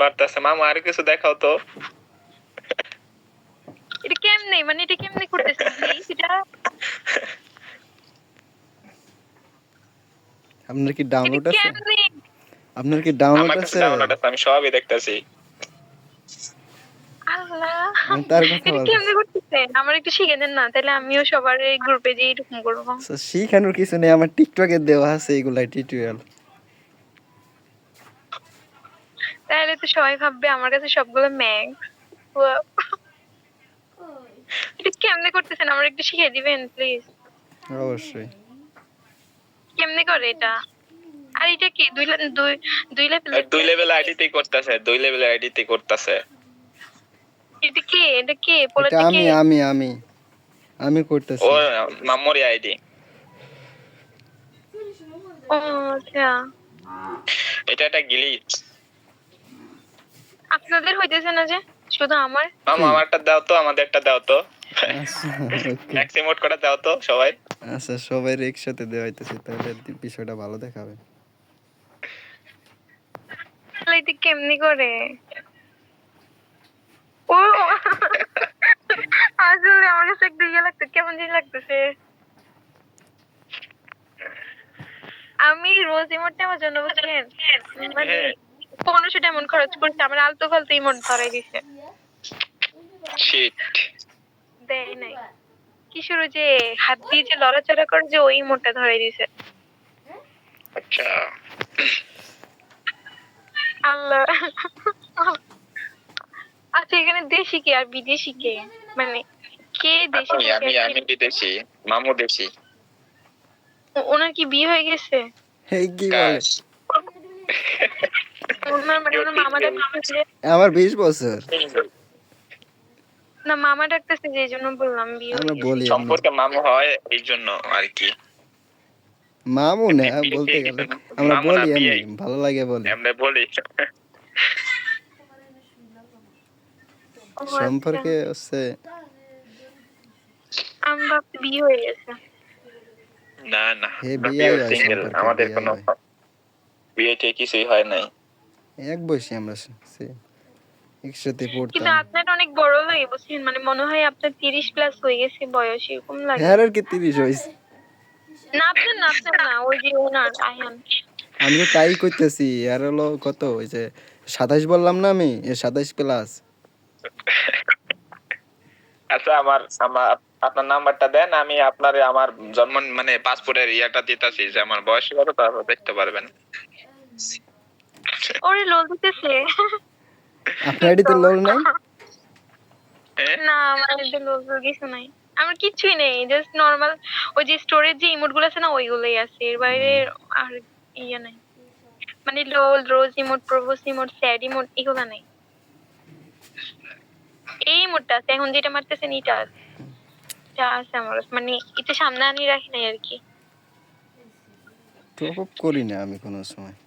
মারতেছে মামা, আর কিছু দেখাও তো। এটা কেমনে, মানে এটা কেমনে করতেছেন প্লিজ? এটা আপনার কি ডাউনলোড আছে? কেমনে? আপনার কি ডাউনলোড আমার কাছে আছে? ডাউনলোড আছে, আমি সবই দেখতেছি। আল্লাহ, আমি তার কথা এটা বলতেছি। কেমনে করতেছেন? আমার একটু শিখে দেন না, তাহলে আমিও সবার এই গ্রুপে যে এরকম করবো। শিখানোর কিছু নেই, আমার টিকটকে দেওয়া আছে এগুলাই টিউটোরিয়াল। তাহলে তো সবাই ভাববে আমার কাছে সবগুলো ম্যাক্স। এটা কেমনে করতেছেন? আমার একটু শিখিয়ে দিবেন প্লিজ। অবশ্যই। কেমনে করে এটা? আর এটা কি দুই লেভেল? 2 লেভেল আইডিতে করতেছে, 2 লেভেল আইডিতে করতেছে। এটা কি? এটা কি এটা পোলাটা কি? আমি করতেছি। ও মেমোরি আইডি। ও আচ্ছা, এটা একটা গ্লিচ। আপনাদের হইতেছে না যে, শুধু আমার? মামা আমারটা দাও তো, আমাদেরটা দাও তো। আচ্ছা ওকে। ম্যাক্সিমোট করে দাও তো সবাই। আচ্ছা সবাই একসাথে দেওয়া হইতেছে, তাহলে বিষয়টা ভালো দেখাবে। তাহলে এটা কেমনি করে? ও আসলে আমার কাছে একটু ইয়ে লাগতো, কেমন জিনিস লাগতেছে। আমি রোজ ইমোট নেওয়ার জন্য বুঝলেন মানে 1500 এমন খরচ করছি, আমার আলতু ফালতু ইমোট ধরাই দিছে। শিট। দেয় নাই, কিশোর যে হাত দিয়ে যে লড়াচড়া করে যে ওই ইমোটটা ধরাই দিছে। আচ্ছা আল্লাহ। আচ্ছা এখানে দেশি কে আর বিদেশি কে, মানে কে দেশি আমি থেকে আমি আর আমি কে? বিদেশি, মামু দেশি। ওনার কি বিয়ে হয়ে গেছে? এই কি বলে? ওনার মানে ওনার মামা ডাকতেছে। আমার 20 বছর। না মামা ডাকতেছে যে, এই জন্য বললাম বিয়ে হয়ে আমরা গেছে। বলি এমনি। সম্পর্কে মামু হয় এই জন্য আর কি। মামু না বিয়ে বলতে হয়ে গেলে, গেছে না। আমরা মামু না বলি বিয়ে, এমনি, ভালো লাগে বলি। আমরা বলি। ও আচ্ছা, সম্পর্কে হচ্ছে আমি ভাবছি বিয়ে হয়ে গেছে। না না, হে আমরা বিয়াই পিওর হয়, সিঙ্গেল, সম্পর্কে আমাদের বিয়াই কোনো হয়। বিয়ে ঠিক কিছুই হয় নাই। এক বয়সী আমরা একসাথে কিন্তু পড়তাম। আপনার অনেক বড় হয়ে বুঝছেন, মানে মনে হয় আপনার 30 প্লাস হয়ে গেছে বয়স, এরকম লাগে। হ্যাঁ আর কি 30 হইছে? না আপনার না, ওই যে ওনার আয়ান। আমি তো তাই কইতেছি, আর হলো কত ওই যে 27 বললাম না আমি, 27 প্লাস। আচ্ছা আমার আমার আপনার নাম্বারটা দেন, আমি আপনার আমার জন্ম মানে পাসপোর্টের ইয়াটা দিতেছি যে আমার বয়স কত, তারপর দেখতে পারবেন। ওরে লোল দিতেছে। আপনার আইডিতে লোল নাই? না আমার এতে লোল কিছু নাই, আমার কিছুই নেই, জাস্ট নরমাল ওই যে স্টোরেজ যে ইমোট গুলো আছে না ওইগুলোই আছে, এর বাইরে আর ইয়ে নাই। মানে lol, rose emote, propose emote, sad emote এগুলো নাই। এই ইমোটটা আছে এখন যেটা মারতেছেন, এটা আছে, যা আছে আমার কাছে। মানে এটা সামনে আনি রাখি নাই আর কি। টপ আপ করি না আমি কোনো সময়।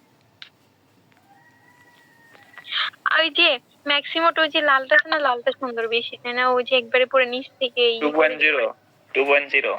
ওই যে ম্যাক্সিমোট ওই যে লালটা আছে না, লালটা সুন্দর বেশি, তাই না? ওই যে একবারে পুরো নিচ থেকে 2.0 2.0